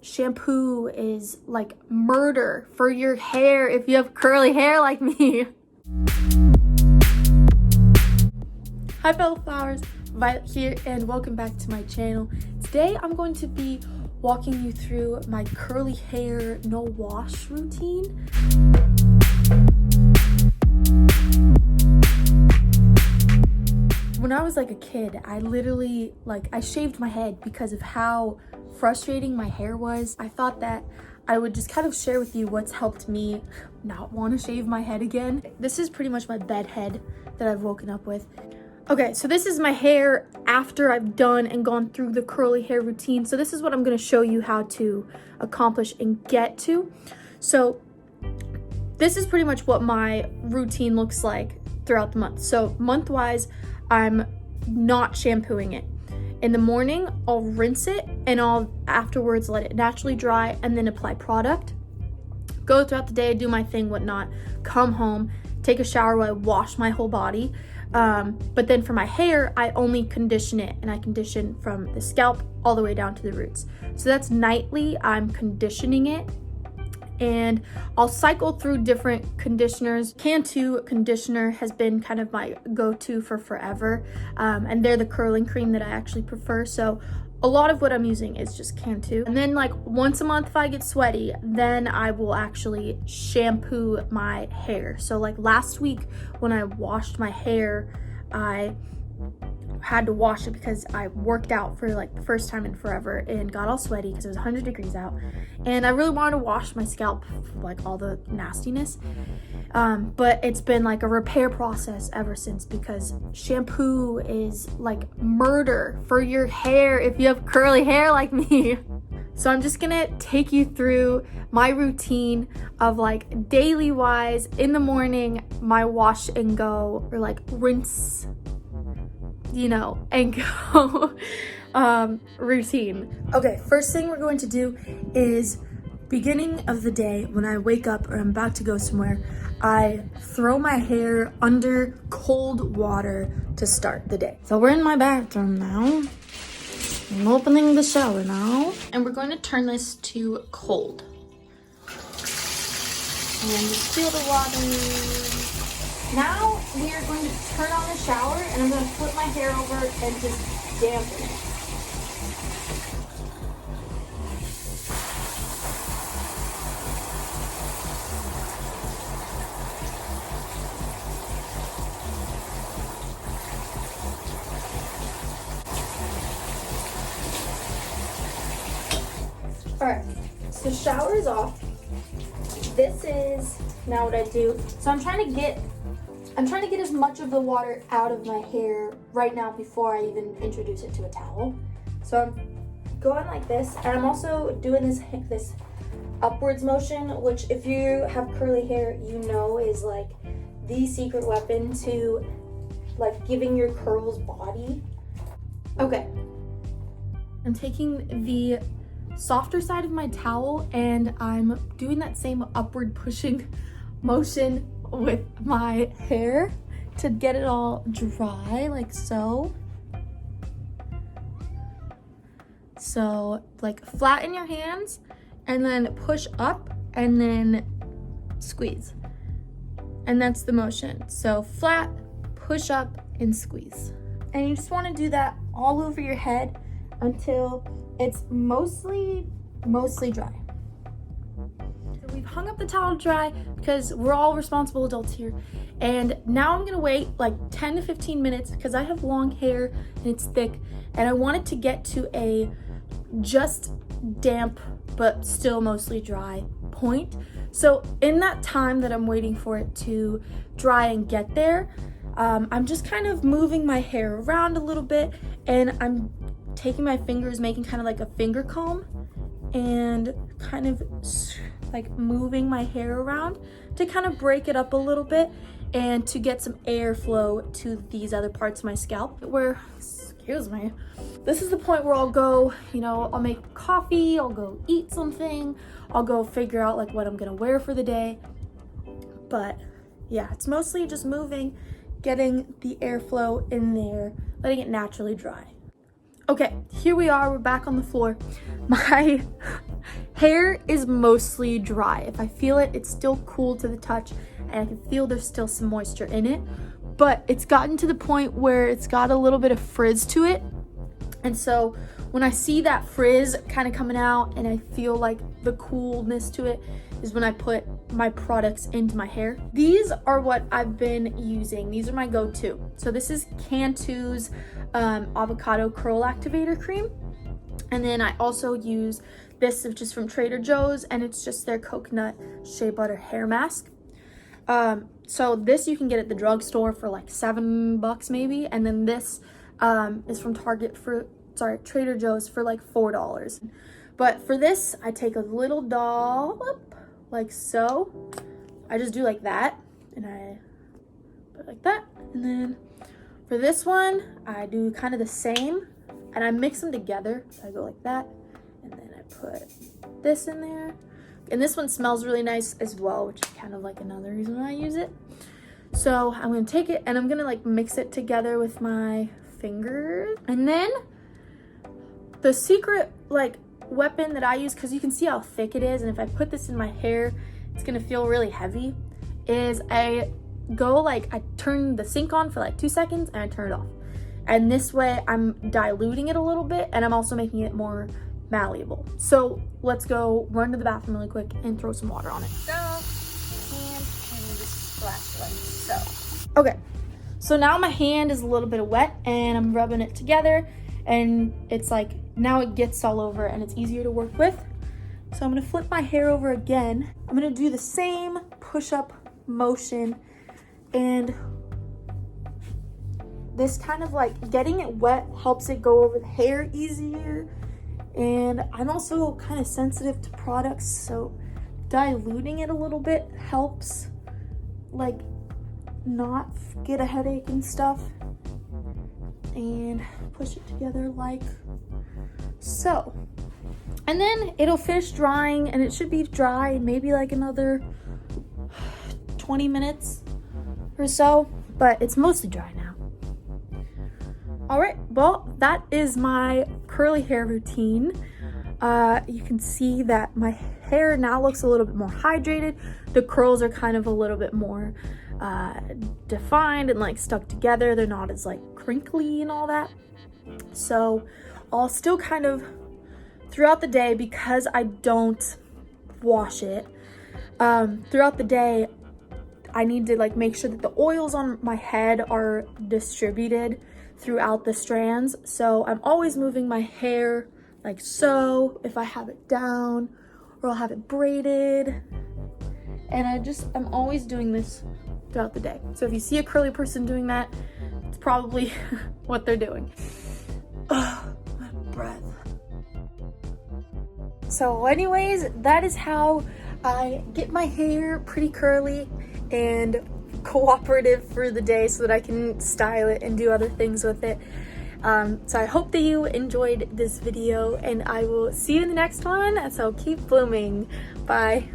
Shampoo is like murder for your hair if you have curly hair like me. Hi fellow flowers, Violet here and welcome back to my channel. Today I'm going to be walking you through my curly hair no wash routine. When I was like a kid, I literally I shaved my head because of how frustrating my hair was. I thought that I would just kind of share with you what's helped me not want to shave my head again. This is pretty much my bed head that I've woken up with. Okay, so this is my hair after I've done and gone through the curly hair routine. So this is what I'm going to show you how to accomplish and get to. So this is pretty much what my routine looks like throughout the month. So month-wise, I'm not shampooing it. In the morning, I'll rinse it and I'll afterwards let it naturally dry and then apply product. Go throughout the day, do my thing, whatnot, come home, take a shower while I wash my whole body. But then for my hair, I only condition it, and I condition from the scalp all the way down to the roots. So that's nightly, I'm conditioning it. And I'll cycle through different conditioners. CANTU conditioner has been kind of my go-to for forever. And they're the curling cream that I actually prefer. So a lot of what I'm using is just CANTU. And then once a month if I get sweaty, then I will actually shampoo my hair. So last week when I washed my hair, I had to wash it because I worked out for the first time in forever and got all sweaty because it was 100 degrees out, and I really wanted to wash my scalp, all the nastiness, but it's been a repair process ever since, because shampoo is murder for your hair if you have curly hair like me. So I'm just gonna take you through my routine of daily wise. In the morning, my wash and go, or rinse, and go routine. Okay, first thing we're going to do is beginning of the day. When I wake up or I'm about to go somewhere, I throw my hair under cold water to start the day. So we're in my bathroom now. I'm opening the shower now. And we're going to turn this to cold. And just feel the water. Now we are going to turn on the shower, and I'm going to flip my hair over and just dampen it. Alright, so shower is off. This is now what I do. So I'm trying to get as much of the water out of my hair right now before I even introduce it to a towel. So I'm going like this, and I'm also doing this upwards motion, which if you have curly hair, is the secret weapon to giving your curls body. Okay, I'm taking the softer side of my towel and I'm doing that same upward pushing motion with my hair to get it all dry, like so. So flatten your hands and then push up and then squeeze. And that's the motion. So flat, push up, and squeeze. And you just want to do that all over your head until it's mostly dry. So we've hung up the towel to dry because we're all responsible adults here. And now I'm gonna wait 10 to 15 minutes because I have long hair and it's thick, and I want it to get to a just damp but still mostly dry point. So in that time that I'm waiting for it to dry and get there, I'm just kind of moving my hair around a little bit, and I'm taking my fingers, making kind of a finger comb, and kind of moving my hair around to kind of break it up a little bit and to get some airflow to these other parts of my scalp where, excuse me, this is the point where I'll go, I'll make coffee, I'll go eat something, I'll go figure out what I'm gonna wear for the day. But yeah, it's mostly just moving, getting the airflow in there, letting it naturally dry. Okay, here we are, we're back on the floor. My Hair is mostly dry. If I feel it, it's still cool to the touch and I can feel there's still some moisture in it, but it's gotten to the point where it's got a little bit of frizz to it. And so when I see that frizz kind of coming out and I feel like the coolness to it is when I put my products into my hair. These are what I've been using. These are my go-to. So this is CANTU's avocado curl activator cream. And then I also use this just from Trader Joe's, and it's just their coconut shea butter hair mask. So this you can get at the drugstore for like $7 maybe. And then this is from Trader Joe's for like $4. But for this, I take a little dollop, like so. I just do like that, and I put it like that. And then for this one, I do kind of the same, and I mix them together. So I go like that, and then I put this in there. And this one smells really nice as well, which is kind of like another reason why I use it. So I'm gonna take it and I'm gonna like mix it together with my fingers. And then the secret like weapon that I use, because you can see how thick it is, and if I put this in my hair it's gonna feel really heavy, is I turn the sink on for like 2 seconds and I turn it off. And this way I'm diluting it a little bit and I'm also making it more malleable. So let's go run to the bathroom really quick and throw some water on it. So, and just splash like so. Okay, so now my hand is a little bit wet and I'm rubbing it together, and it's like now it gets all over and it's easier to work with. So I'm gonna flip my hair over again. I'm gonna do the same push-up motion, and this kind of like getting it wet helps it go over the hair easier. And I'm also kind of sensitive to products, so diluting it a little bit helps like not get a headache and stuff. And push it together like so. And then it'll finish drying, and it should be dry in maybe like another 20 minutes or so, but it's mostly dry now. All right, well, that is my curly hair routine. You can see that my hair now looks a little bit more hydrated. The curls are kind of a little bit more defined and like stuck together. They're not as like crinkly and all that. So I'll still kind of throughout the day, because I don't wash it, throughout the day I need to like make sure that the oils on my head are distributed throughout the strands. So I'm always moving my hair like so if I have it down, or I'll have it braided, and I'm always doing this throughout the day. So if you see a curly person doing that, it's probably what they're doing. Ugh, my breath. So anyways, that is how I get my hair pretty curly and cooperative for the day so that I can style it and do other things with it. So I hope that you enjoyed this video, and I will see you in the next one. So keep blooming. Bye.